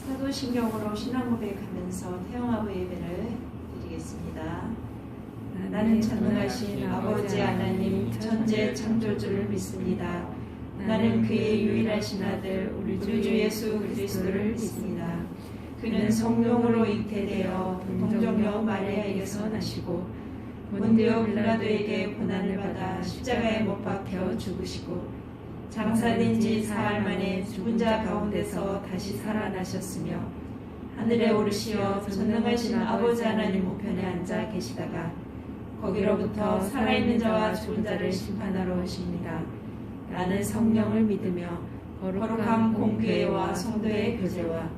사도신경으로 신앙 고백하면서 태영아부 예배를 드리겠습니다. 나는 전능하신 아버지 하나님 천재 창조주를 믿습니다. 나는 그의 유일하신 아들 우리 주 예수 그리스도를 믿습니다. 그는 성령으로 잉태되어 동정녀 마리아에게서 나시고 본디오 빌라도에게 고난을 받아 십자가에 못 박혀 죽으시고 장사된 지 사흘 만에 죽은 자 가운데서 다시 살아나셨으며 하늘에 오르시어 전능하신 아버지 하나님 우편에 앉아 계시다가 거기로부터 살아있는 자와 죽은 자를 심판하러 오십니다. 나는 성령을 믿으며 거룩한 공교회와 성도의 교제와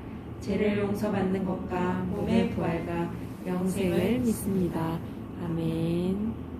죄를 용서받는 것과 몸의 부활과 영생을 믿습니다. 아멘.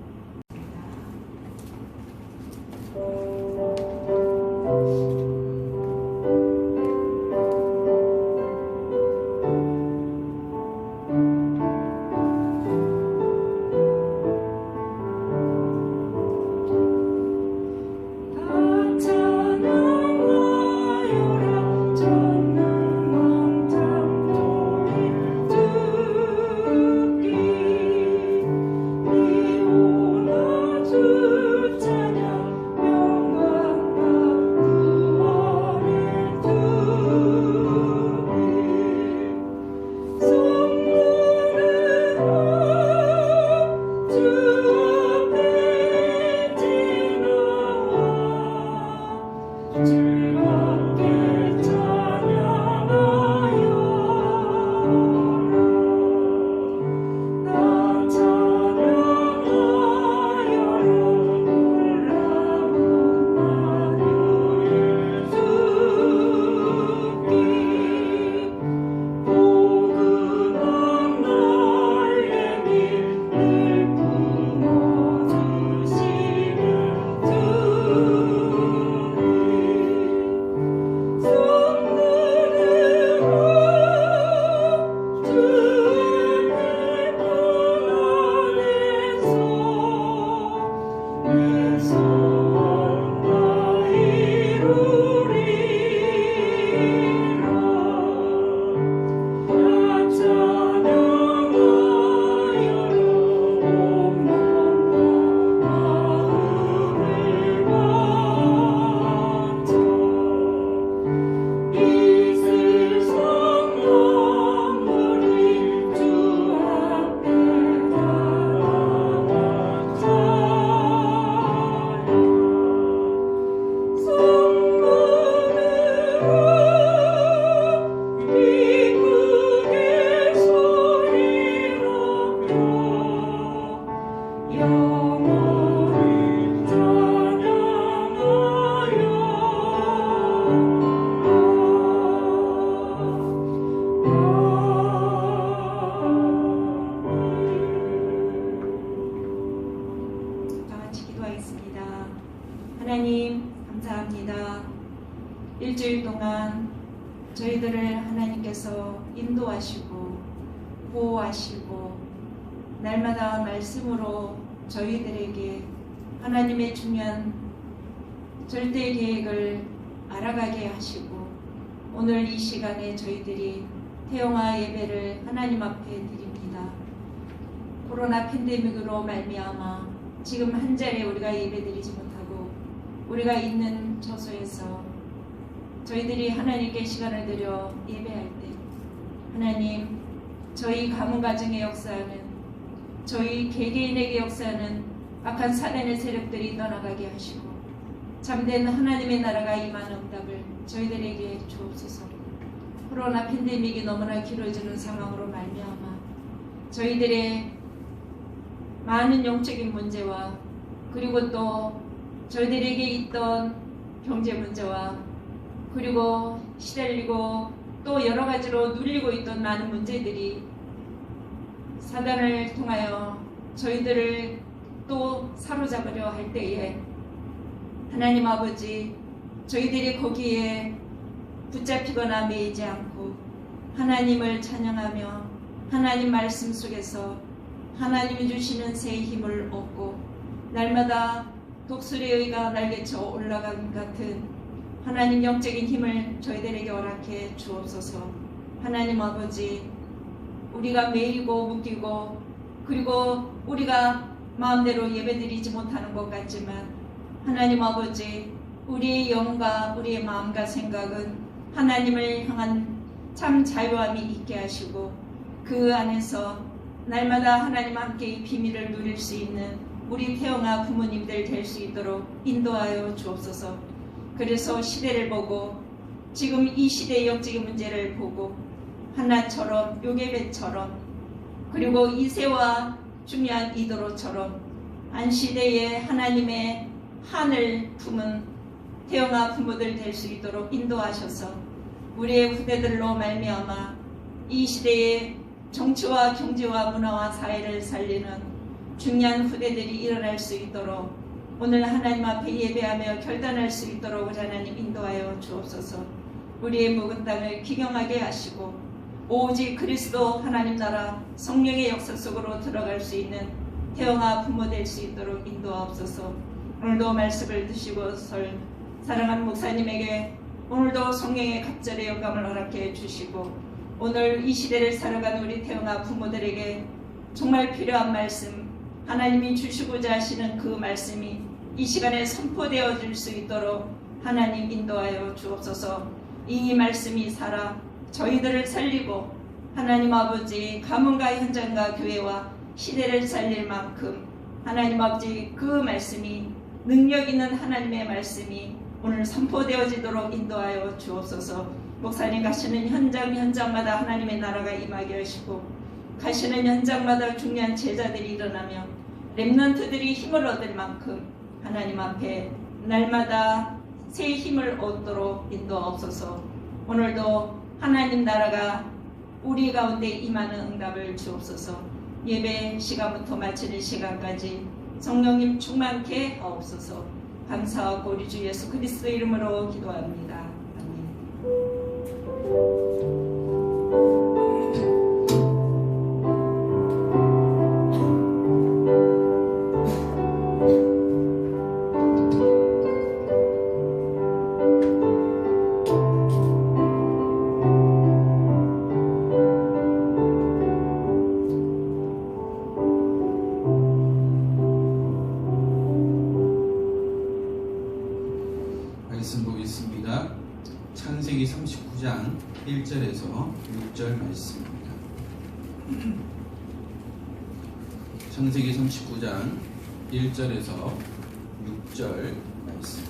하나님 감사합니다. 일주일 동안 저희들을 하나님께서 인도하시고 보호하시고 날마다 말씀으로 저희들에게 하나님의 중요한 절대 계획을 알아가게 하시고 오늘 이 시간에 저희들이 태영아 예배를 하나님 앞에 드립니다. 코로나 팬데믹으로 말미암아 지금 한 자리에 우리가 예배드리지 못하고 우리가 있는 처소에서 저희들이 하나님께 시간을 들여 예배할 때 하나님 저희 가문 가정의 역사는 저희 개개인에게 역사는 악한 사단의 세력들이 떠나가게 하시고 참된 하나님의 나라가 임한 응답을 저희들에게 주옵소서. 코로나 팬데믹이 너무나 길어지는 상황으로 말미암아 저희들의 많은 영적인 문제와 그리고 또 저희들에게 있던 경제 문제와 그리고 시달리고 또 여러 가지로 눌리고 있던 많은 문제들이 사단을 통하여 저희들을 또 사로잡으려 할 때에 하나님 아버지 저희들이 거기에 붙잡히거나 매이지 않고 하나님을 찬양하며 하나님 말씀 속에서 하나님이 주시는 새 힘을 얻고 날마다 독수리의 의가 날개쳐 올라간 같은 하나님 영적인 힘을 저희들에게 허락해 주옵소서. 하나님 아버지, 우리가 매이고 묶이고 그리고 우리가 마음대로 예배드리지 못하는 것 같지만 하나님 아버지, 우리의 영과 우리의 마음과 생각은 하나님을 향한 참 자유함이 있게 하시고 그 안에서 날마다 하나님 함께 이 비밀을 누릴 수 있는 우리 태영아 부모님들 될 수 있도록 인도하여 주옵소서. 그래서 시대를 보고 지금 이 시대의 역적인 문제를 보고 한나처럼 요게벳처럼 그리고 이새와 중요한 이도로처럼 안시대에 하나님의 한을 품은 태영아 부모들 될 수 있도록 인도하셔서 우리의 후대들로 말미암아 이 시대의 정치와 경제와 문화와 사회를 살리는 중요한 후대들이 일어날 수 있도록 오늘 하나님 앞에 예배하며 결단할 수 있도록 우리 하나님 인도하여 주옵소서. 우리의 묵은 땅을 기경하게 하시고 오직 그리스도 하나님 나라 성령의 역사 속으로 들어갈 수 있는 태영아 부모 될 수 있도록 인도하옵소서. 오늘도 말씀을 드시고 설 사랑하는 목사님에게 오늘도 성령의 갑절의 영감을 허락해 주시고 오늘 이 시대를 살아가는 우리 태영아 부모들에게 정말 필요한 말씀, 하나님이 주시고자 하시는 그 말씀이 이 시간에 선포되어질 수 있도록 하나님 인도하여 주옵소서. 이 말씀이 살아 저희들을 살리고 하나님 아버지 가문과 현장과 교회와 시대를 살릴 만큼 하나님 아버지 그 말씀이 능력 있는 하나님의 말씀이 오늘 선포되어지도록 인도하여 주옵소서. 목사님 가시는 현장마다 하나님의 나라가 임하게 하시고 가시는 현장마다 중요한 제자들이 일어나며 렘넌트들이 힘을 얻을 만큼 하나님 앞에 날마다 새 힘을 얻도록 인도하옵소서. 오늘도 하나님 나라가 우리 가운데 임하는 응답을 주옵소서. 예배 시간부터 마치는 시간까지 성령님 충만케 하옵소서. 감사하고 우리 주 예수 그리스도 이름으로 기도합니다. 아멘. 말씀 보겠습니다. 창세기 39장 1절에서 6절 말씀입니다. 창세기 39장 1절에서 6절 말씀.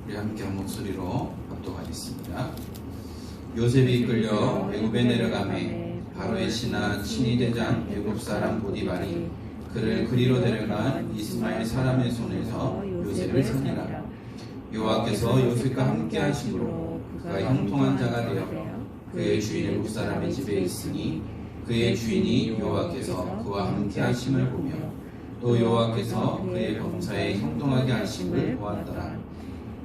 우리 함께 한 목소리로 합독하겠습니다. 요셉이 이끌려 애굽에 내려가매 바로의 신하 친위 대장 애굽 사람 보디발이 그를 그리로 데려간 이스마엘 사람의 손에서 요셉을 살리라. 여호와께서 요셉과 함께 하심으로 그가 형통한 자가 되어 그의 주인 애굽 사람의 집에 있으니 그의 주인이 여호와께서 그와 함께 하심을 보며 또 여호와께서 그의 범사에 형통하게 하심을 보았더라.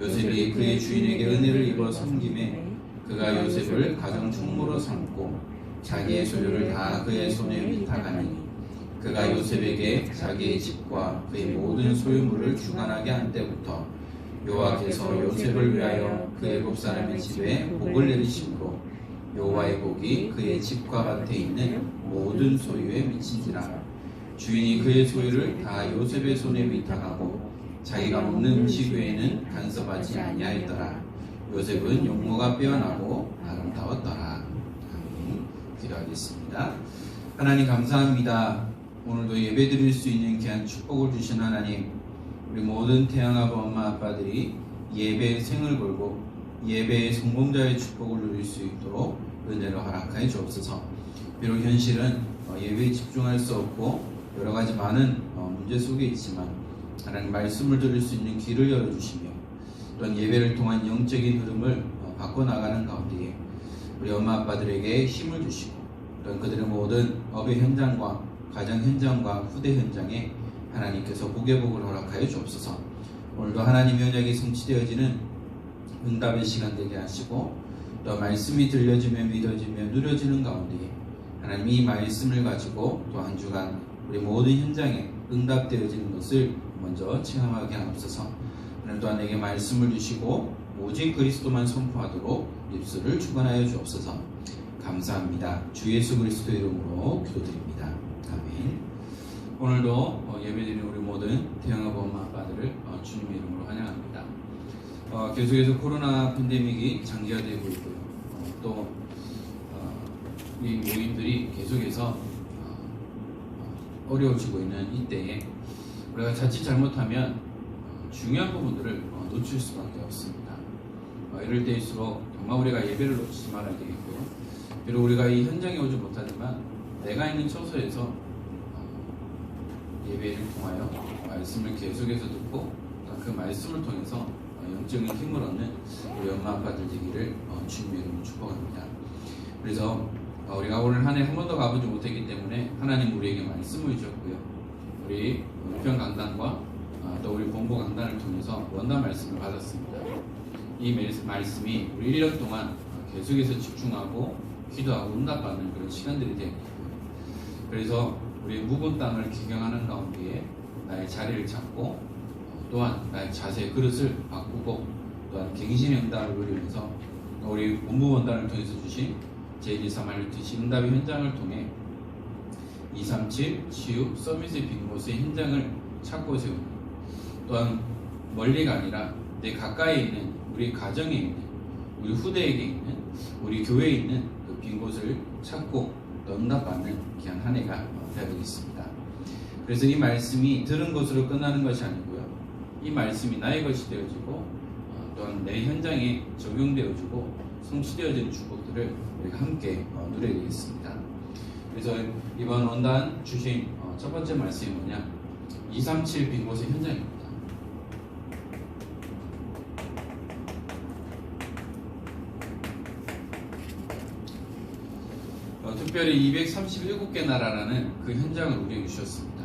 요셉이 그의 주인에게 은혜를 입어 섬김에 그가 요셉을 가정 총무로 삼고 자기의 소유를 다 그의 손에 위탁하니 그가 요셉에게 자기의 집과 그의 모든 소유물을 주관하게 한 때부터 여호와께서 요셉을 위하여 그 애굽 사람의 집에 복을 내리심으로 여호와의 복이 그의 집과 밭에 있는 모든 소유에 미친지라. 주인이 그의 소유를 다 요셉의 손에 위탁하고 자기가 먹는 음식 외에는 간섭하지 아니하였더라. 요셉은 용모가 빼어나고 아름다웠더라. 아멘. 기도하겠습니다. 하나님 감사합니다. 오늘도 예배드릴 수 있는 귀한 축복을 주신 하나님, 우리 모든 태양아버 엄마 아빠들이 예배의 생을 걸고 예배의 성공자의 축복을 누릴 수 있도록 은혜로 허락하여 주옵소서. 비록 현실은 예배에 집중할 수 없고 여러 가지 많은 문제 속에 있지만 하나님 말씀을 들을 수 있는 귀를 열어주시며 또한 예배를 통한 영적인 흐름을 바꿔나가는 가운데에 우리 엄마 아빠들에게 힘을 주시고 또한 그들의 모든 업의 현장과 가정 현장과 후대 현장에 하나님께서 복의 복을 허락하여 주옵소서. 오늘도 하나님의 언약이 성취되어지는 응답의 시간 되게 하시고 또 말씀이 들려지며 믿어지며 누려지는 가운데에 하나님 이 말씀을 가지고 또 한 주간 우리 모든 현장에 응답되어지는 것을 먼저 체험하게 하옵소서. 하나님 또한 내게 말씀을 주시고 오직 그리스도만 선포하도록 입술을 주관하여 주옵소서. 감사합니다. 주 예수 그리스도 이름으로 기도드립니다. 아멘. 오늘도 예배드리는 우리 모든 태영아부 엄마 아빠들을 주님의 이름으로 환영합니다. 계속해서 코로나 팬데믹이 장기화되고 있고요. 또 이 모임들이 계속해서 어려워지고 있는 이때에 우리가 자칫 잘못하면 중요한 부분들을 놓칠 수밖에 없습니다. 이럴 때일수록 정말 우리가 예배를 놓치지 말아야 되겠고요. 비록 우리가 이 현장에 오지 못하지만 내가 있는 처소에서 예배를 통하여 말씀을 계속해서 듣고 그 말씀을 통해서 영적인 힘을 얻는 우리 엄마 아빠들 되기를 주님의 이름으로 축복합니다. 그래서 우리가 오늘 한 해 한 번도 가보지 못했기 때문에 하나님 우리에게 말씀을 주셨고요. 우리 우편 강단과 또 우리 본부 강단을 통해서 원단 말씀을 받았습니다. 이 말씀이 우리 1년 동안 계속해서 집중하고 기도하고 응답받는 그런 시간들이 되겠고요. 그래서 우리 묵은 땅을 기경하는 가운데에 나의 자리를 잡고 또한 나의 자세 그릇을 바꾸고 또한 갱신의 응답을 누리면서 우리 본부 원단을 통해서 주신 제123RUTC 응답의 현장을 통해 237 치유 서밋의 빈 곳의 현장을 찾고 세우는, 또한 멀리가 아니라 내 가까이에 있는 우리 가정에 있는 우리 후대에게 있는 우리 교회에 있는 그 빈 곳을 찾고 응답받는 귀한 한 해가 되어야겠습니다. 그래서 이 말씀이 들은 것으로 끝나는 것이 아니고요. 이 말씀이 나의 것이 되어지고 또한 내 현장에 적용되어지고 성취되어지는 축복들을 우리가 함께 누려야 되겠습니다. 그래서 이번 원단 주신 첫 번째 말씀이 뭐냐? 237 빈 곳의 현장입니다. 특별히 237개 나라라는 그 현장을 우리에게 주셨습니다.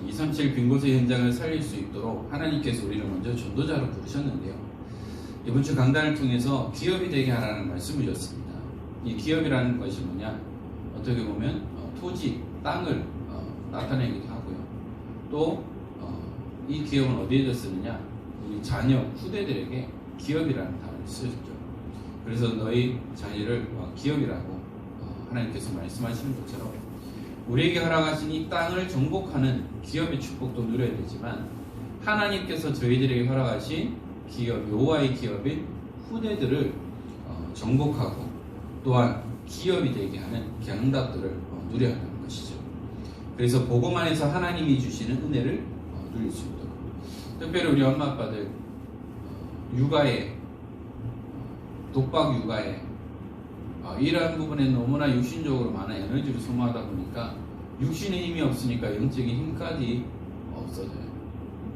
237 빈 곳의 현장을 살릴 수 있도록 하나님께서 우리를 먼저 전도자로 부르셨는데요. 이번 주 강단을 통해서 기업이 되게 하라는 말씀을 주셨습니다. 이 기업이라는 것이 뭐냐? 어떻게 보면 토지, 땅을 나타내기도 하고요. 또 이 기업은 어디에 쓰느냐? 우리 자녀, 후대들에게 기업이라는 단어를 쓰셨죠. 그래서 너희 자녀를 기업이라고 하나님께서 말씀하시는 것처럼 우리에게 허락하신 이 땅을 정복하는 기업의 축복도 누려야 되지만 하나님께서 저희들에게 허락하신 기업, 여호와의 기업인 후대들을 정복하고 또한 기업이 되게 하는 응답들을 누려야 하는 것이죠. 그래서 복음 안에서 하나님이 주시는 은혜를 누릴 수 있도록, 특별히 우리 엄마 아빠들 육아에 독박 육아에 이러한 부분에 너무나 육신적으로 많은 에너지를 소모하다 보니까 육신의 힘이 없으니까 영적인 힘까지 없어져요.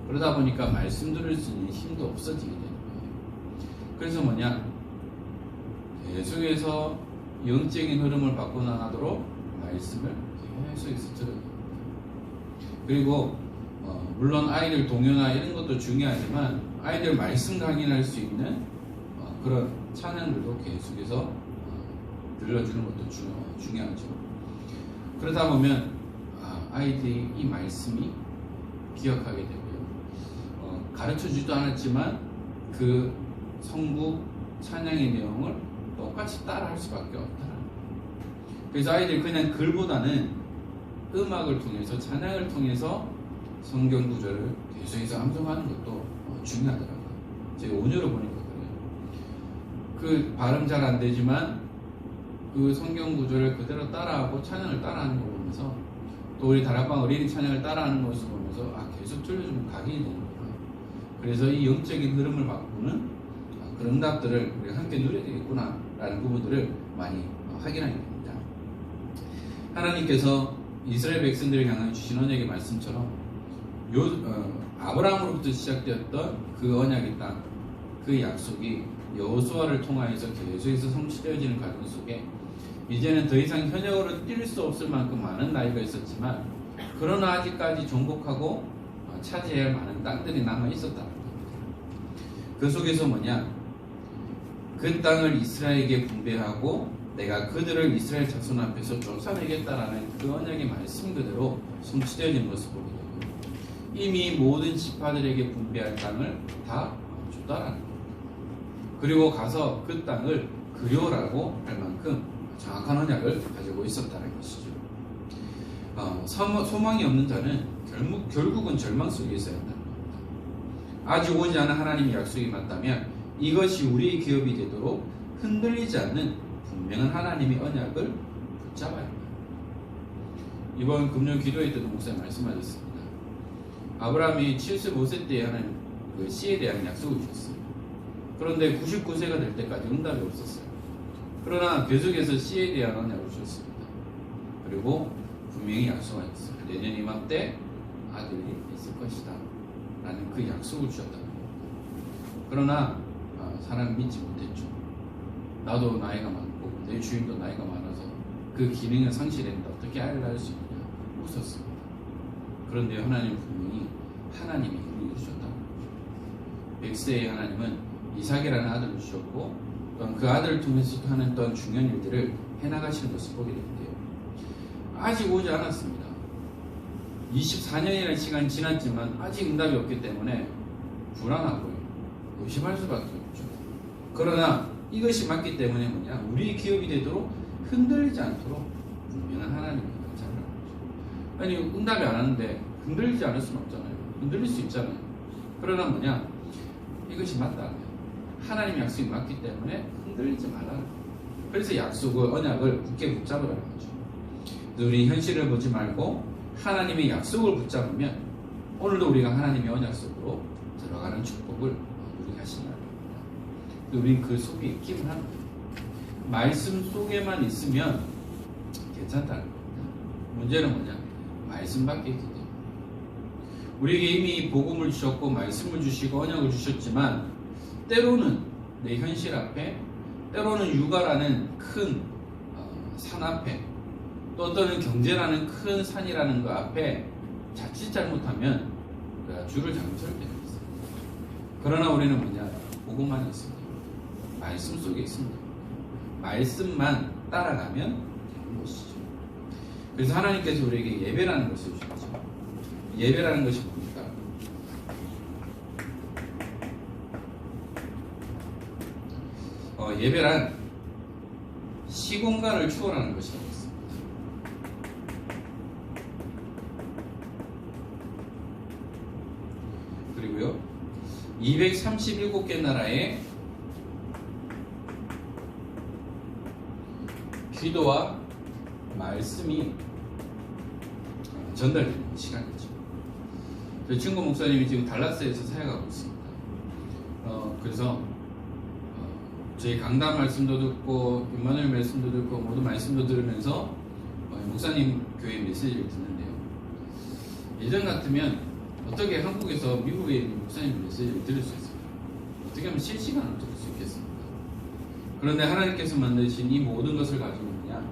그러다 보니까 말씀 들을 수 있는 힘도 없어지게 되는 거예요. 그래서 뭐냐? 계속해서 영적인 흐름을 바꿔나가도록 말씀을 계속해서 들어요. 그리고 물론 아이들 동요나 이런 것도 중요하지만 아이들 말씀 강의할 수 있는 그런 찬양들도 계속해서 들려주는 것도 중요하죠. 그러다 보면 아이들이 이 말씀이 기억하게 되고요. 가르쳐주지도 않았지만 그 성부 찬양의 내용을 똑같이 따라할 수밖에 없더라. 그래서 아이들이 그냥 글보다는 음악을 통해서 찬양을 통해서 성경 구절을 계속해서 암송하는 것도 중요하더라고요. 제가 온유로 보니까 그래요. 그 발음 잘 안 되지만 그 성경 구절을 그대로 따라하고 찬양을 따라하는 거 보면서 또 우리 다락방 어린이 찬양을 따라하는 것을 보면서 계속 들려주면 각인이 되는 거예요. 그래서 이 영적인 흐름을 바꾸는 그런 응답들을 우리가 함께 누려야 되겠구나 라는 부분들을 많이 확인하게 됩니다. 하나님께서 이스라엘 백성들을 향해 주신 언약의 말씀처럼 아브라함으로부터 시작되었던 그 언약의 땅, 그 약속이 여호수아를 통하여서 계속해서 성취되어지는 과정 속에 이제는 더 이상 현역으로 뛸 수 없을 만큼 많은 나이가 있었지만 그러나 아직까지 정복하고 차지해야 할 많은 땅들이 남아 있었다는 겁니다. 그 속에서 뭐냐? 그 땅을 이스라엘에게 분배하고 내가 그들을 이스라엘 자손 앞에서 쫓아내겠다라는 그 언약의 말씀 그대로 성취되어진 모습을 보게 되고 이미 모든 지파들에게 분배할 땅을 다 줬다라는 겁니다. 그리고 가서 그 땅을 그리워라고 할 만큼 정확한 언약을 가지고 있었다는 것이죠. 소망이 없는 자는 결국은 절망 속에 있어야 한다는 겁니다. 아직 오지 않은 하나님의 약속이 맞다면 이것이 우리의 기업이 되도록 흔들리지 않는 분명한 하나님의 언약을 붙잡아야 합니다. 이번 금요 기도회 때도 목사님 말씀하셨습니다. 아브라함이 75세 때에 하는 그 씨에 대한 약속을 주셨어요. 그런데 99세가 될 때까지 응답이 없었어요. 그러나 계속해서 씨에 대한 언약을 주셨습니다. 그리고 분명히 약속하셨어요. 내년 이맘때 아들이 있을 것이다 라는 그 약속을 주셨다는 겁니다. 그러나 사람은 믿지 못했죠. 나도 나이가 많고 내 주인도 나이가 많아서 그 기능을 상실했는데 어떻게 아이를 낳을 수 있느냐 웃었습니다. 그런데 하나님은 분명히 하나님이 이루어 주셨다는 거죠. 100세의 하나님은 이삭이라는 아들을 주셨고 또한 그 아들을 통해서 하는 또한 중요한 일들을 해나가시는 것을 보게 되는데요. 아직 오지 않았습니다. 24년이라는 시간이 지났지만 아직 응답이 없기 때문에 불안하고요. 의심할 수밖에 없죠. 그러나 이것이 맞기 때문에 뭐냐? 우리의 기업이 되도록 흔들리지 않도록 분명한 하나님의 잡으라는 거죠. 아니 응답이 안 하는데 흔들리지 않을 수는 없잖아요. 흔들릴 수 있잖아요. 그러나 뭐냐? 이것이 맞다. 하나님의 약속이 맞기 때문에 흔들리지 말라는 거예요. 그래서 약속을 언약을 굳게 붙잡으라는 거죠. 우리 현실을 보지 말고 하나님의 약속을 붙잡으면 오늘도 우리가 하나님의 언약 속으로 들어가는 축복을 누리게 하신다는 겁니다. 우리는 그 속에 있기만 하는 거예요. 말씀 속에만 있으면 괜찮다는 겁니다. 문제는 뭐냐? 말씀 밖에 있기 때문에. 우리에게 이미 복음을 주셨고 말씀을 주시고 언약을 주셨지만 때로는 내 현실 앞에 때로는 육아라는 큰 산 앞에 또 어떤 경제라는 큰 산이라는 것 앞에 자칫 잘못하면 우리가 줄을 잘못 설 때가 있어요. 그러나 우리는 뭐냐? 복음만 있습니다. 말씀 속에 있습니다. 말씀만 따라가면 되는 것이죠. 그래서 하나님께서 우리에게 예배라는 것을 주셨죠. 예배라는 것이 뭡니까? 예배란 시공간을 추월하는 것이라고 했습니다. 그리고요 237개 나라의 기도와 말씀이 전달되는 시간이죠. 저희 친구 목사님이 지금 달라스에서 사역하고 있습니다. 그래서 저희 강단 말씀도 듣고 임마누엘 말씀도 듣고 모든 말씀도 들으면서 목사님 교회 메시지를 듣는데요. 예전 같으면 어떻게 한국에서 미국에 있는 목사님 메시지를 들을 수 있을까? 어떻게 하면 실시간으로 들을 수 있겠습니까? 그런데 하나님께서 만드신 이 모든 것을 가지고 뭐냐?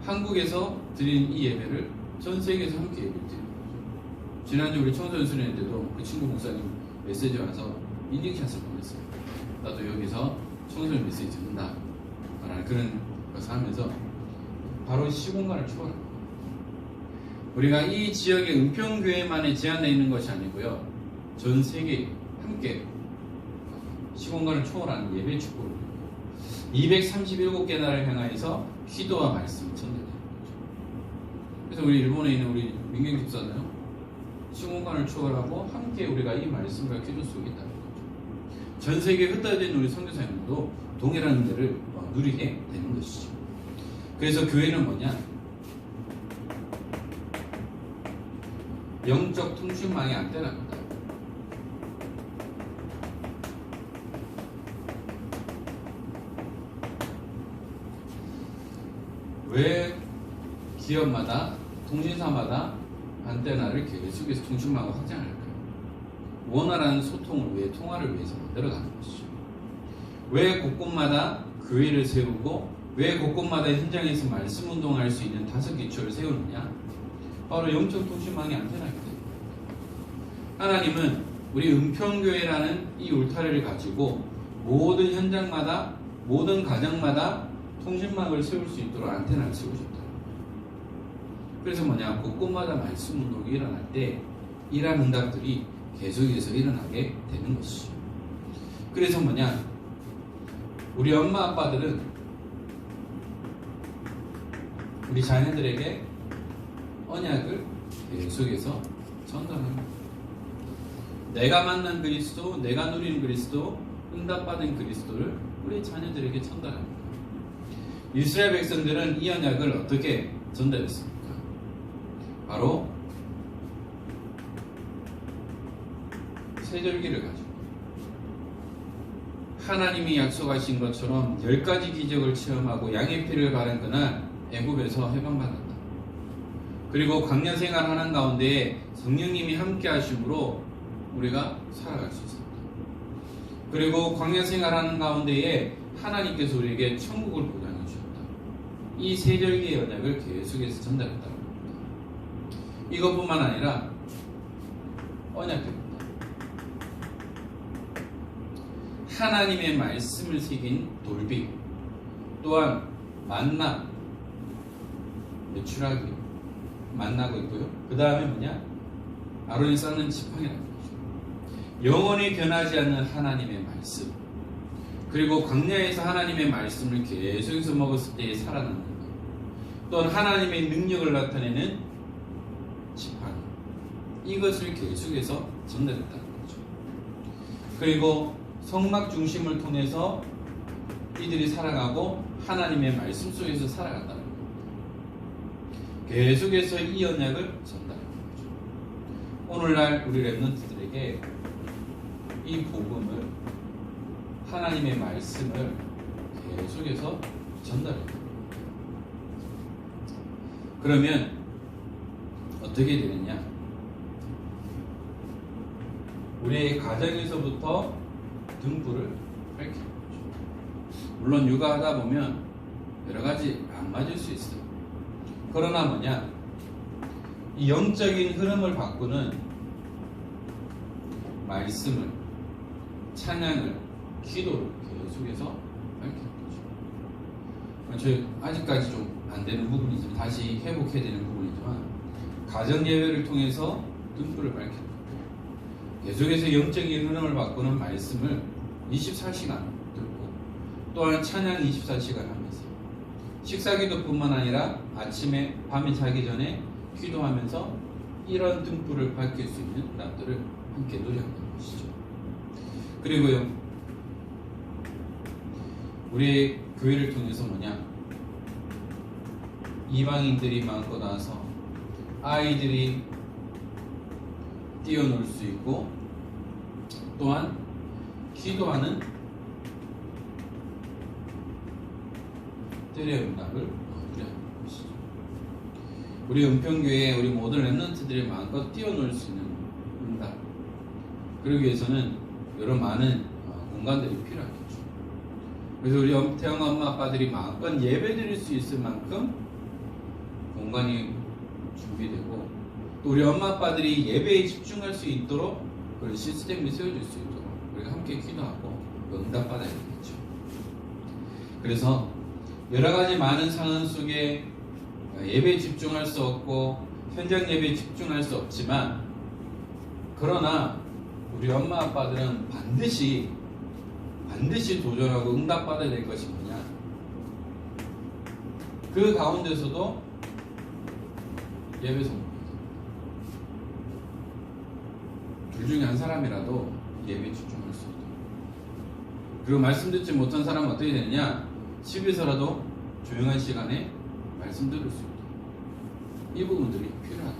한국에서 드린 이 예배를 전 세계에서 함께 예배를 드리는 거죠. 지난주 우리 청소년 수련회 때도 그 친구 목사님 메시지 와서 인증샷을 보냈어요. 나도 여기서 청소년 메시지 듣는다 라는 그런 것을 하면서 바로 시공간을 초월합니다. 우리가 이 지역의 은평교회만에 제한되어 있는 것이 아니고요, 전 세계 함께 시공간을 초월하는 예배 축복을 237개 나라를 향하여서 기도와 말씀을 전달되는 거죠. 그래서 우리 일본에 있는 우리 민경 집사는요, 시공간을 초월하고 함께 우리가 이 말씀과 기도 속에 있다는 거죠. 전 세계에 흩어진 우리 선교사님들도 동일한 은혜를 누리게 되는 것이죠. 그래서 교회는 뭐냐? 영적 통신망의 안테나입니다. 왜 기업마다 통신사마다 안테나를 계속해서 통신망을 확장할까요? 원활한 소통을 위해, 통화를 위해서 만들어가는 것이죠. 왜 곳곳마다 교회를 세우고 왜 곳곳마다 현장에서 말씀 운동할 수 있는 5기초를 세우느냐? 바로 영적 통신망의 안테나이기 때문입니다. 하나님은 우리 은평교회라는 이 울타리를 가지고 모든 현장마다 모든 가정마다 통신망을 세울 수 있도록 안테나를 세우셨다. 그래서 뭐냐? 곳곳마다 말씀 운동이 일어날 때 이러한 응답들이 계속해서 일어나게 되는 것이죠. 그래서 뭐냐? 우리 엄마 아빠들은 우리 자녀들에게 언약을 계속해서 전달합니다. 내가 만난 그리스도, 내가 누리는 그리스도, 응답받은 그리스도를 우리 자녀들에게 전달합니다. 이스라엘 백성들은 이 언약을 어떻게 전달했습니까? 바로 세절기를 가지고 하나님이 약속하신 것처럼 10가지 기적을 체험하고 양의 피를 바른 그날 애굽에서 해방받았다. 그리고 광야 생활하는 가운데 성령님이 함께 하심으로 우리가 살아갈 수 있습니다. 그리고 광야 생활하는 가운데에 하나님께서 우리에게 천국을 보장해 주셨다. 이 세절기의 언약을 계속해서 전달했다고 합니다. 이것뿐만 아니라 언약입니다. 하나님의 말씀을 새긴 돌비, 또한 만나, 매출하기 만나고 있고요. 그 다음에 뭐냐? 아론이 쌓는 지팡이라는 거죠. 영원히 변하지 않는 하나님의 말씀, 그리고 광야에서 하나님의 말씀을 계속해서 먹었을 때에 살아나는 것, 또한 하나님의 능력을 나타내는 지팡이, 이것을 계속해서 전달했다는 거죠. 그리고 성막 중심을 통해서 이들이 살아가고 하나님의 말씀 속에서 살아간다는 겁니다. 계속해서 이 언약을 전달하는 거죠. 오늘날 우리 랩런트들에게 이 복음을, 하나님의 말씀을 계속해서 전달해야 됩니다. 그러면 어떻게 되느냐? 우리의 가정에서부터 등불을 밝히는 거죠. 물론 육아하다 보면 여러 가지 안 맞을 수 있어요. 그러나 뭐냐? 이 영적인 흐름을 바꾸는 말씀을, 찬양을, 기도를 계속해서 밝히는 거죠. 저 아직까지 좀 안 되는 부분이지만, 다시 회복해야 되는 부분이지만, 가정 예배를 통해서 등불을 밝히는 거죠. 계속해서 영적인 흐름을 바꾸는 말씀을 24시간 듣고, 또한 찬양 24시간 하면서, 식사기도뿐만 아니라 아침에 밤에 자기 전에 기도하면서 이런 등불을 밝힐 수 있는 날들을 함께 누려하는 것이죠. 그리고요, 우리 교회를 통해서 뭐냐? 이방인들이 많고 나서 아이들이 뛰어놀 수 있고, 또한 기도하는 때의 응답을 누려하는 것이죠. 우리 은평교회에 우리 모든 랩런트들이 마음껏 뛰어놀 수 있는 응답, 그러기 위해서는 여러 많은 공간들이 필요하겠죠. 그래서 우리 태영 엄마 아빠들이 마음껏 예배 드릴 수 있을 만큼 공간이 준비되고, 또 우리 엄마 아빠들이 예배에 집중할 수 있도록 그런 시스템이 세워질 수 있도록 우리가 함께 기도하고 응답받아야 되겠죠. 그래서 여러 가지 많은 상황 속에 예배에 집중할 수 없고 현장 예배에 집중할 수 없지만, 그러나 우리 엄마 아빠들은 반드시 도전하고 응답받아야 될 것이 뭐냐? 그 가운데서도 예배 성공이죠. 둘 중에 한 사람이라도 예배에 집중할 수 있도록. 그리고 말씀 듣지 못한 사람은 어떻게 되느냐? 집에서라도 조용한 시간에 말씀 들을 수 있도록. 이 부분들이 필요하다.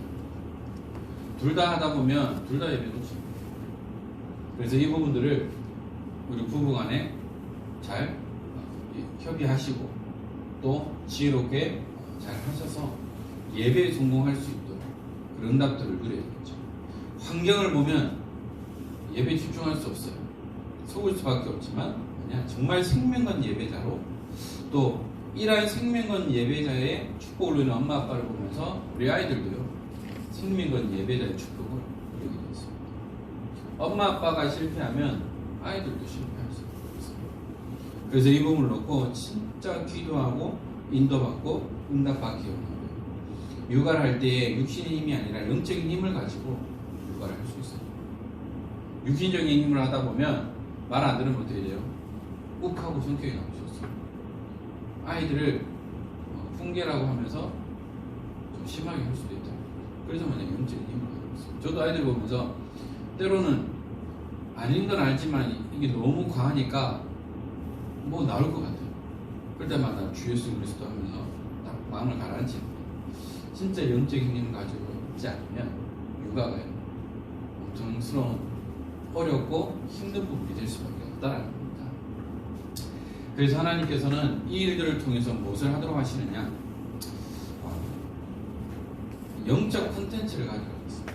둘 다 하다 보면 둘 다 예배 놓칩니다. 그래서 이 부분들을 우리 부부간에 잘 협의하시고 또 지혜롭게 잘 하셔서 예배에 성공할 수 있도록 그런 응답들을 누려야겠죠. 환경을 보면 예배에 집중할 수 없어요. 속을 수밖에 없지만 그냥 정말 생명건 예배자로, 또 이러한 생명건 예배자의 축복을 누리는 엄마 아빠를 보면서 우리 아이들도요 생명건 예배자의 축복을 누리게 되었습니다. 엄마 아빠가 실패하면 아이들도 실패할 수 있습니다. 그래서 이 부분을 놓고 진짜 기도하고 인도받고 응답받기 원합니다. 육아를 할 때에 육신의 힘이 아니라 영적인 힘을 가지고 육아를 할 수 있어요. 육신적인 힘을 하다 보면 말 안 들으면 어떻게 돼요? 욱하고 성격이 나오셨어요. 아이들을 훈계라고 하면서 좀 심하게 할 수도 있다. 그래서 만약 영적인 힘을 가지고 있어요. 저도 아이들 보면서 때로는 아닌 건 알지만 이게 너무 과하니까 뭐 나올 것 같아요. 그럴 때마다 주 예수 그리스도 하면서 딱 마음을 가라앉히는 거예요. 진짜 영적인 힘을 가지고 있지 않으면 육아가 고통스러운, 어렵고 힘든 부분이 될 수밖에 없다라는 겁니다. 그래서 하나님께서는 이 일들을 통해서 무엇을 하도록 하시느냐? 영적 콘텐츠를 가지고 있습니다.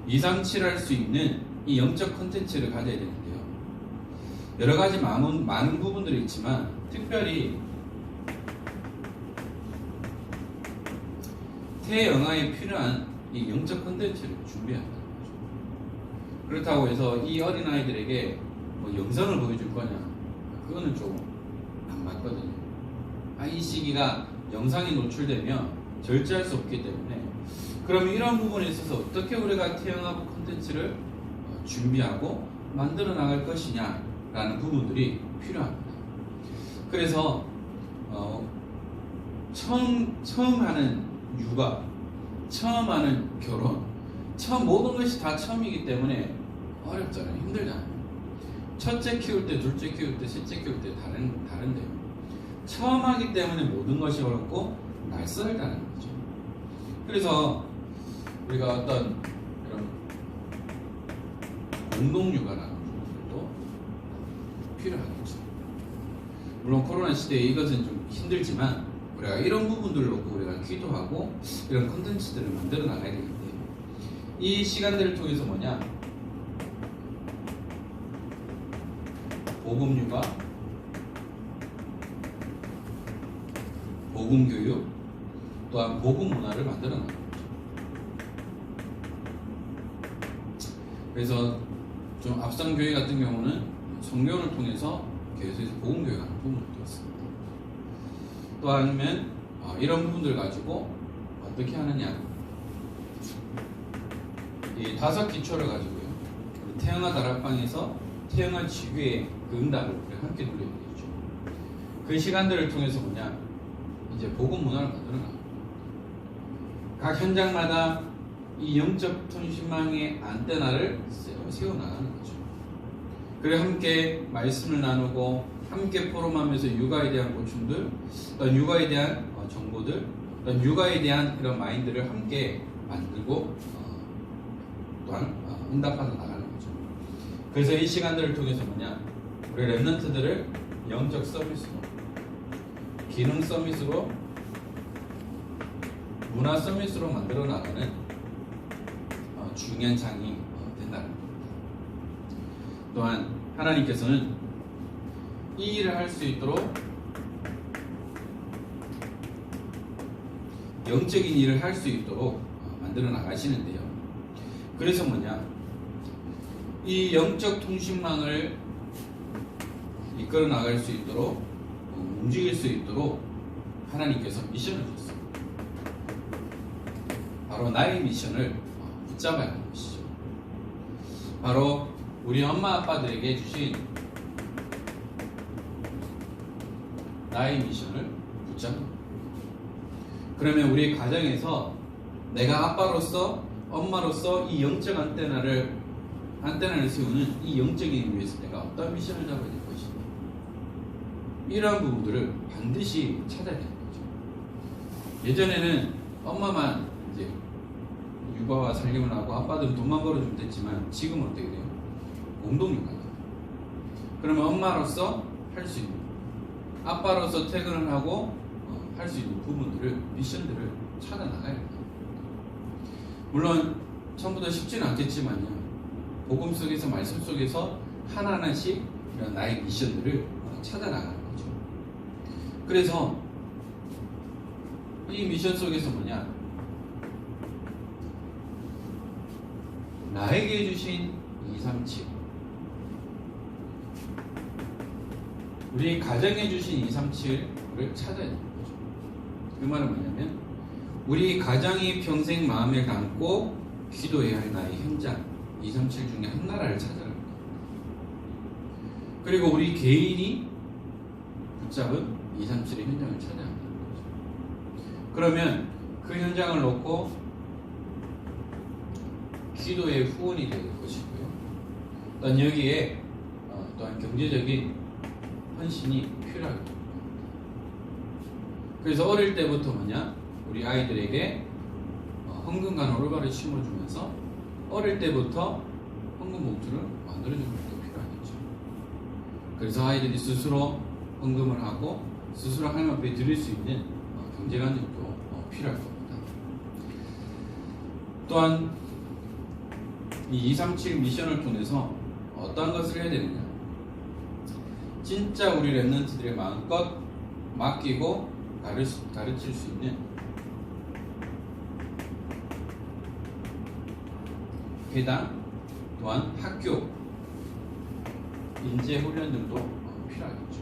이상치할 수 있는 이 영적 콘텐츠를 가져야 되는데요. 여러 가지 많은 부분들이 있지만 특별히 태영아에 필요한 이 영적 콘텐츠를 준비한다는 거죠. 그렇다고 해서 이 어린아이들에게 뭐 영상을 보여줄 거냐? 그거는 좀 안 맞거든요. 이 시기가 영상이 노출되면 절제할 수 없기 때문에 그러면 이런 부분에 있어서 어떻게 우리가 태영아부 콘텐츠를 준비하고 만들어 나갈 것이냐라는 부분들이 필요합니다. 그래서 처음 하는 육아, 처음 하는 결혼, 모든 것이 다 처음이기 때문에 어렵잖아요. 힘들잖아요. 첫째 키울 때, 둘째 키울 때, 셋째 키울 때 다른데요. 처음 하기 때문에 모든 것이 어렵고 낯설다는 거죠. 그래서 우리가 어떤 이런 공동육아라는 부분들도 필요하겠죠. 물론 코로나 시대에 이것은 좀 힘들지만 우리가 이런 부분들 놓고 우리가 기도하고 이런 콘텐츠들을 만들어 나가야 되는데 이 시간들을 통해서 뭐냐? 복음육아, 복음교육, 또한 복음문화를 만들어 나가는 거죠. 그래서 좀 앞선 교회 같은 경우는 성경을 통해서 교회에서 복음교육하는 부분을 뒀습니다. 또 아니면 이런 부분들 가지고 어떻게 하느냐, 이 5 기초를 가지고요. 태영아 다락방에서 태영아 지교의 그 응답을 우리 함께 누려야 되겠죠. 그 시간들을 통해서 뭐냐, 이제 복음 문화를 만들어 나갑니다. 각 현장마다 이 영적 통신망의 안테나를 세워 나가는 거죠. 그리고 함께 말씀을 나누고 함께 포럼하면서 육아에 대한 고충들, 육아에 대한 정보들, 육아에 대한 이런 마인드를 함께 만들고 또한 응답하러 나가는 거죠. 그래서 이 시간들을 통해서 뭐냐, 우리 랩런트들을 영적 서비스로, 기능 서비스로, 문화 서비스로 만들어 나가는 중요한 장이 된다는 겁니다. 또한 하나님께서는 이 일을 할 수 있도록 영적인 일을 할 수 있도록 만들어 나가시는데요. 그래서 뭐냐, 이 영적 통신망을 이끌어 나갈 수 있도록 움직일 수 있도록 하나님께서 미션을 줬습니다. 바로 나의 미션을 붙잡아야 하는 것이죠. 바로 우리 엄마 아빠들에게 주신 나의 미션을 붙잡는 겁니다. 그러면 우리 가정에서 내가 아빠로서, 엄마로서 이 영적 안테나를 세우는 이 영적인 의미에서 내가 어떤 미션을 잡아야 될 것인가, 이러한 부분들을 반드시 찾아야 되는 거죠. 예전에는 엄마만 이제 육아와 살림을 하고 아빠들은 돈만 벌어주면 됐지만 지금은 어떻게 돼요? 공동육아가. 그러면 엄마로서 할 수 있는, 아빠로서 퇴근을 하고 할 수 있는 부분들을, 미션들을 찾아 나가야 됩니다. 물론 처음부터 쉽지는 않겠지만요, 복음 속에서, 말씀 속에서 하나하나씩 이런 나의 미션들을 찾아 나가는 거죠. 그래서 이 미션 속에서 뭐냐, 나에게 주신 237, 우리 가정에 주신 237을 찾아야 되는 거죠. 그 말은 뭐냐면 우리 가정이 평생 마음에 담고 기도해야 할 나의 현장, 237 중에 한 나라를 찾아갑니다. 그리고 우리 개인이 붙잡은 237의 현장을 찾아야 한다는 거죠. 그러면 그 현장을 놓고 기도의 후원이 될 것이고요. 또한 여기에 또한 경제적인 헌신이 필요하겠죠. 그래서 어릴 때부터 우리 아이들에게 헌금관을 올바로 심어주면서 어릴 때부터 헌금 봉투를 만들어주는 것도 필요하겠죠. 그래서 아이들이 스스로 헌금을 하고 스스로 하나님 앞에 드릴 수 있는 경제관념도 필요할 겁니다. 또한 이 237 미션을 통해서 어떠한 것을 해야 되느냐? 진짜 우리 랩런트들의 마음껏 맡기고 가르칠 수 있는 회당, 또한 학교, 인재 훈련들도 필요하겠죠.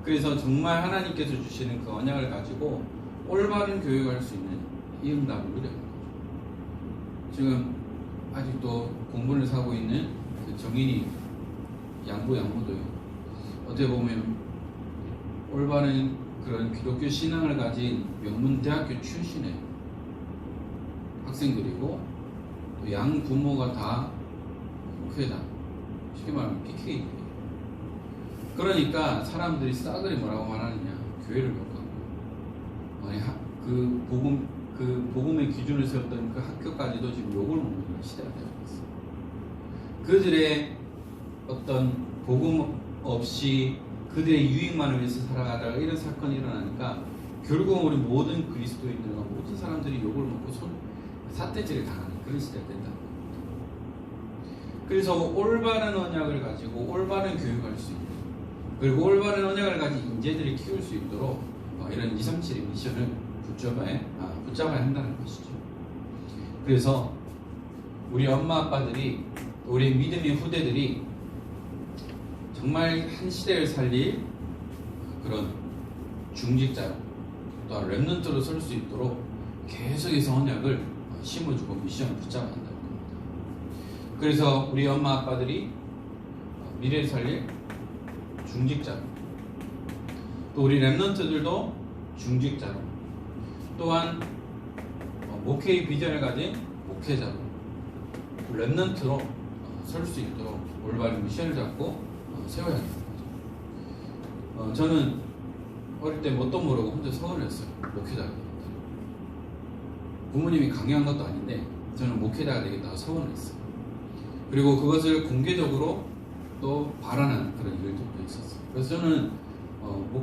그래서 정말 하나님께서 주시는 그 언약을 가지고 올바른 교육을 할 수 있는 이 응답을 누려야 합니다. 지금 아직도 공분을 사고 있는 그 정인이 양부도요. 어떻게 보면 올바른 그런 기독교 신앙을 가진 명문 대학교 출신의 학생들이고 또 양 부모가 다 목회다. 쉽게 말하면 PK예요. 그러니까 사람들이 싸그리 뭐라고 말하느냐? 교회를 욕하고 그 복음의 기준을 세웠던 그 학교까지도 지금 욕을 먹는 그런 시대가 되고 있어요. 그들의 어떤 복음 없이 그들의 유익만을 위해서 살아가다가 이런 사건이 일어나니까 결국 우리 모든 그리스도인들과 모든 사람들이 욕을 먹고 사태질을 당하는 그런 시대가 된다는 겁니다. 그래서 올바른 언약을 가지고 올바른 교육을 할 수 있는, 그리고 올바른 언약을 가진 인재들을 키울 수 있도록 이런 237의 미션을 붙잡아야 한다는 것이죠. 그래서 우리 엄마 아빠들이, 우리 믿음의 후대들이 정말 한 시대를 살릴 그런 중직자, 또한 랩런트로 설 수 있도록 계속해서 언약을 심어주고 미션을 붙잡아야 한다는 겁니다. 그래서 우리 엄마 아빠들이 미래를 살릴 중직자로, 또 우리 랩런트들도 중직자로, 또한 목회의 비전을 가진 목회자로, 랩런트로 설 수 있도록 올바른 미션을 잡고 세워야 하는 거죠. 저는 어릴 때 뭣도 모르고 혼자 서원을 했어요. 목회자가 되겠다. 부모님이 강요한 것도 아닌데 저는 목회자가 되겠다고 서원을 했어요. 그리고 그것을 공개적으로 또 발언하는 그런 일들도 있었어요. 그래서 저는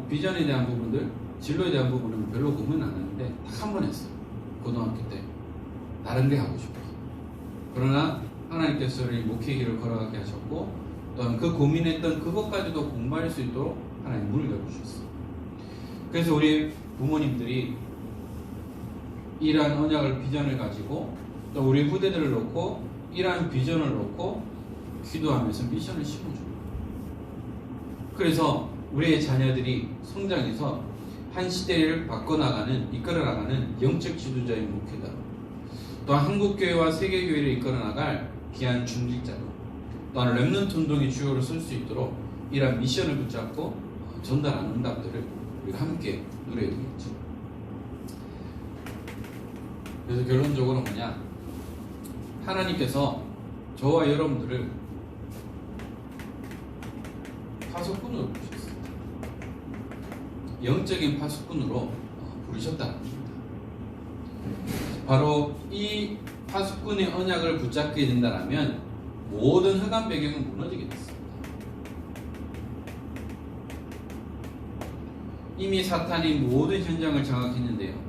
비전에 대한 부분들, 진로에 대한 부분은 별로 고민 안 했는데 딱 한 번 했어요. 고등학교 때 다른 게 하고 싶어서. 그러나 하나님께서 저를 목회 길을 걸어가게 하셨고, 또한 그 고민했던 그것까지도 공부할 수 있도록 하나님 문을 열어주셨어요. 그래서 우리 부모님들이 이러한 언약을, 비전을 가지고 또 우리 후대들을 놓고 이러한 비전을 놓고 기도하면서 미션을 심어줍니다. 그래서 우리의 자녀들이 성장해서 한 시대를 바꿔나가는, 이끌어나가는 영적 지도자인 목회자, 또한 한국교회와 세계교회를 이끌어나갈 귀한 중직자로, 또한 랩런트 운동의 주요로 쓸 수 있도록 이러한 미션을 붙잡고 전달하는 응답들을 우리가 함께 누려야 되겠죠. 그래서 결론적으로 뭐냐? 하나님께서 저와 여러분들을 파수꾼으로 부르셨어요. 영적인 파수꾼으로 부르셨다는 겁니다. 바로 이 파수꾼의 언약을 붙잡게 된다면 모든 흑암 배경은 무너지게 됐습니다. 이미 사탄이 모든 현장을 장악했는데요.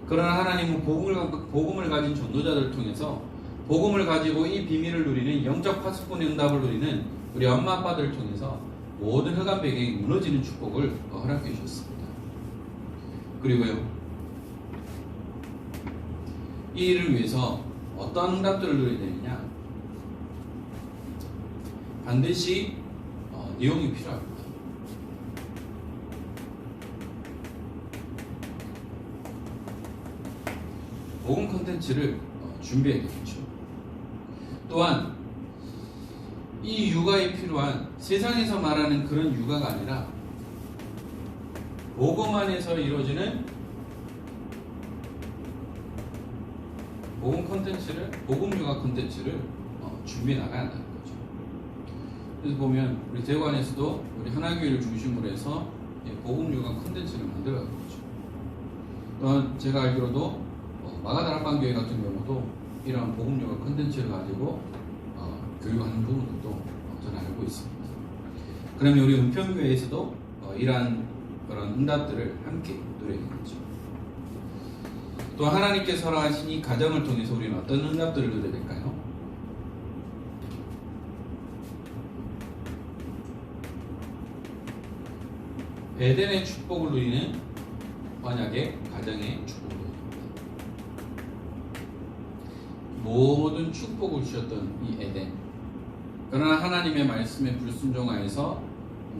그러나 하나님은 복음을 가진 전도자들을 통해서 복음을 가지고 이 비밀을 누리는 영적 파수꾼의 응답을 누리는 우리 엄마 아빠들을 통해서 모든 흑암 배경이 무너지는 축복을 허락해 주셨습니다. 그리고요, 이 일을 위해서 어떤 응답들을 누려야 되느냐? 반드시 내용이 필요합니다. 복음 콘텐츠를 준비해야 되겠죠. 또한 이 육아에 필요한 세상에서 말하는 그런 육아가 아니라 복음 안에서 이루어지는 복음 콘텐츠를, 복음 육아 콘텐츠를 준비해 나가야 한다는 거죠. 그래서 보면 우리 대관에서도 우리 하나교회를 중심으로 해서 복음 육아 콘텐츠를 만들어가고 있죠. 또한 제가 알기로도 마가다락방 교회 같은 경우도 이러한 복음 육아 콘텐츠를 가지고 교육하는 부분들도 저는 알고 있습니다. 그러면 우리 은평교회에서도 이러한 그런 응답들을 함께 누려야겠죠. 또 하나님께서 허락하신 이 가정을 통해서 우리는 어떤 응답들을 누려야 될까요? 에덴의 축복을 누리는 언약의 가정의 축복을 누립니다. 모든 축복을 주셨던 이 에덴, 그러나 하나님의 말씀에 불순종하여서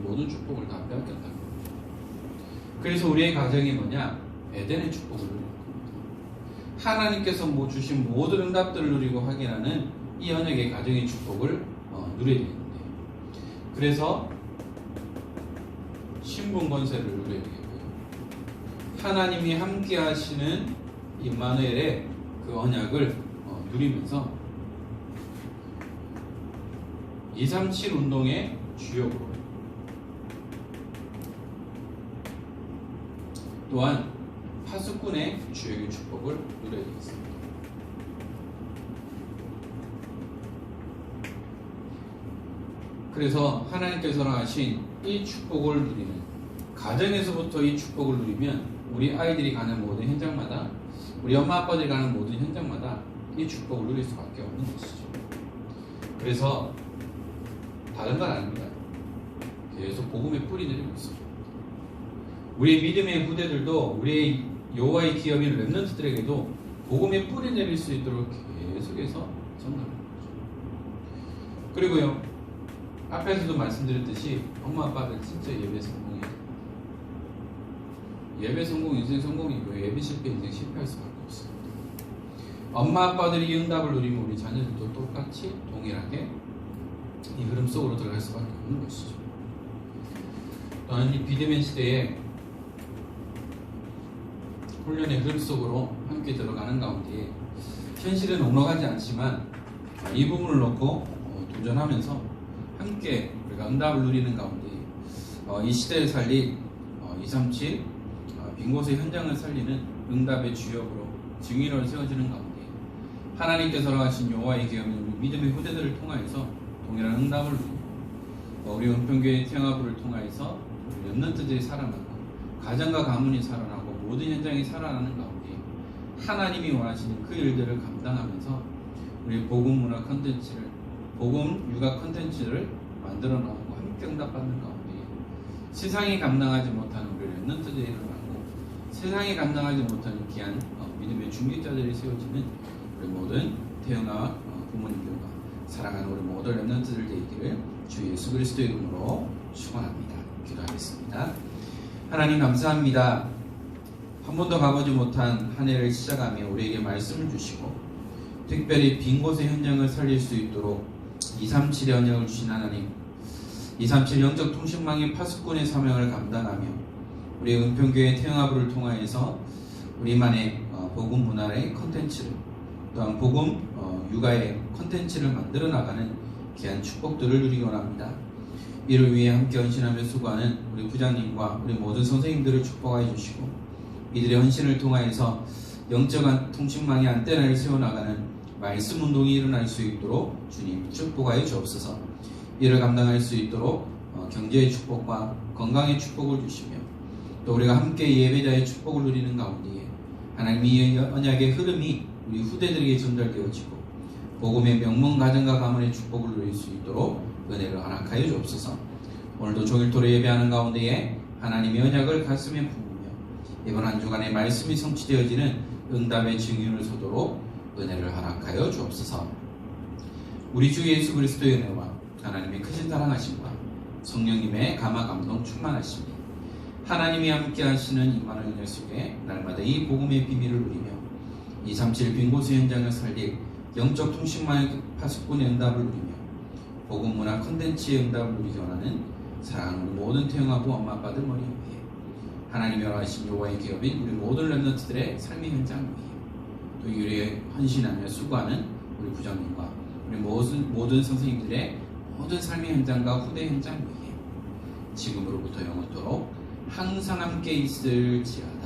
모든 축복을 다 빼앗겼다는 거죠. 그래서 우리의 가정이 뭐냐? 에덴의 축복을 누리는 겁니다. 하나님께서 주신 모든 응답들을 누리고 확인하는 이 언약의 가정의 축복을 누려야 되는데, 그래서 신분 권세를 누려야 되겠고요. 하나님이 함께 하시는 임마누엘의 그 언약을 누리면서 237 운동의 주역으로, 또한 파수꾼의 주역의 축복을 누려야 되겠습니다. 그래서 하나님께서 하신 이 축복을 누리는 가정에서부터 이 축복을 누리면 우리 아이들이 가는 모든 현장마다, 우리 엄마 아빠들이 가는 모든 현장마다 이 축복을 누릴 수밖에 없는 것이죠. 그래서 다른 건 아닙니다. 계속 복음의 뿌리 내리고 있습니다. 우리의 믿음의 후대들도, 우리의 여호와의 기업인 렘넌트들에게도 복음의 뿌리 내릴 수 있도록 계속해서 전달하는 거죠. 그리고요, 앞에서도 말씀드렸듯이 엄마 아빠들 진짜 예배 성공해야 돼요. 예배 성공 인생 성공이고 예배 실패 인생 실패할 수밖에 없습니다. 엄마 아빠들이 이 응답을 누리면 우리 자녀들도 똑같이 동일하게 이 흐름 속으로 들어갈 수밖에 없는 것이죠. 또한 이 비대면 시대에 훈련의 흐름 속으로 함께 들어가는 가운데 현실은 넉넉하지 않지만 이 부분을 놓고 도전하면서 함께 우리가 응답을 누리는 가운데 이 시대에 살릴 237 빈 곳의 현장을 살리는 응답의 주역으로 증인으로 세워지는 가운데 하나님께서 허락하신 여호와의 기업인 믿음의 후대들을 통하여서 동일한 응답을 누리고 우리 은평교회 태영아부를 통하여서 렘넌트들이 살아나고 가정과 가문이 살아나고 모든 현장이 살아나는 가운데 하나님이 원하시는 그 일들을 감당하면서 우리 복음 문화 컨텐츠를, 복음 육아 컨텐츠를 만들어 나가고 함께 응답받는 가운데 세상이 감당하지 못하는 우리 렘넌트들이 일어나고 세상이 감당하지 못하는 귀한 믿음의 중직자들이 세워지는 우리 모든 태영아 부모님들과 사랑하는 우리 모든 렘넌트들 되기를 주 예수 그리스도의 이름으로 축원합니다. 기도하겠습니다. 하나님 감사합니다. 한 번도 가보지 못한 한 해를 시작하며 우리에게 말씀을 주시고 특별히 빈 곳의 현장을 살릴 수 있도록 237의 언약을 주신 하나님, 237 영적 통신망의 파수꾼의 사명을 감당하며 우리 은평교회 태영아부를 통하여서 우리만의 복음 문화의 컨텐츠를, 또한 복음 육아의 컨텐츠를 만들어 나가는 귀한 축복들을 누리기 원합니다. 이를 위해 함께 헌신하며 수고하는 우리 부장님과 우리 모든 선생님들을 축복하여 주시고 이들의 헌신을 통하여서 영적 통신망의 안테나를 세워나가는 말씀 운동이 일어날 수 있도록 주님 축복하여 주옵소서. 이를 감당할 수 있도록 경제의 축복과 건강의 축복을 주시며 또 우리가 함께 예배자의 축복을 누리는 가운데에 하나님의 언약의 흐름이 우리 후대들에게 전달되어지고 복음의 명문 가정과 가문의 축복을 누릴 수 있도록 은혜를 허락하여 주옵소서. 오늘도 종일토록 예배하는 가운데에 하나님의 언약을 가슴에 품으며 이번 한 주간의 말씀이 성취되어지는 응답의 증인을 서도록 은혜를 허락하여 주옵소서. 우리 주 예수 그리스도의 은혜와 하나님의 크신 사랑하심과 성령님의 감화 감동 충만하심이 하나님이 함께 하시는 임마누엘 은혜 속에 날마다 이 복음의 비밀을 누리며 237 빈곳의 현장을 살릴 영적 통신망의 파수꾼의 응답을 누리며 복음문화 콘텐츠의 응답을 누리기 원하는 사랑하는 모든 태영아부 엄마 아빠들 머리 위에 하나님의 허락하신 여호와의 기업인 우리 모든 렘넌트들의 삶의 현장 위에 또 우리의 헌신하며 수고하는 우리 부장님과 우리 모든 선생님들의 모든 삶의 현장과 후대 현장 위에 지금으로부터 영원토록 항상 함께 있을지어다.